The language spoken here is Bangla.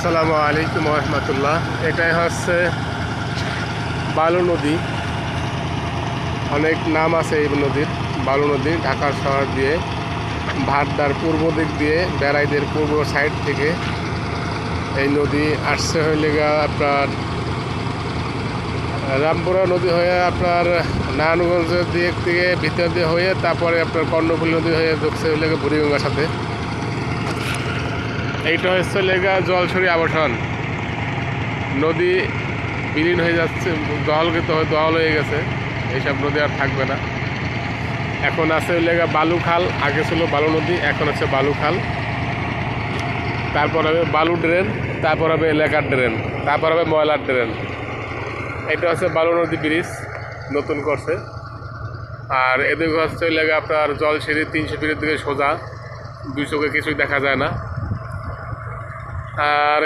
আসসালামু আলাইকুম রহমতুল্লাহ। এটাই হচ্ছে বালু নদী। অনেক নাম আছে এই নদীর। বালু নদী ঢাকা শহর দিয়ে ভাটদার পূর্ব দিক দিয়ে বেড়াইদের পূর্ব সাইড থেকে এই নদী আসছে হইলে আপনার রামপুরা নদী হয়ে আপনার নারায়ণগঞ্জের দিক থেকে ভিতর দিয়ে হয়ে তারপরে আপনার কর্ণফুলী নদী হয়ে ঢুকছে হইলে বুড়িগঙ্গার সাথে। এইটা হচ্ছে লেগা জলছড়ি আবাসন। নদী বিলীন হয়ে যাচ্ছে, দহল হয়ে গেছে। এইসব নদী আর থাকবে না। এখন আছে লেগা বালু খাল। আগে ছিল বালু নদী, এখন হচ্ছে বালু খাল। তারপর হবে বালু ড্রেন, তারপর হবে এলাকার ড্রেন, তারপর হবে ময়লার ড্রেন। এটা হচ্ছে বালু নদী ব্রিজ নতুন করছে। আর এদিকে হচ্ছে লেগা আপনার জলছিঁড়ি 300 ফিটের দিকে সোজা, 2 চোখে কিছুই দেখা যায় না। আর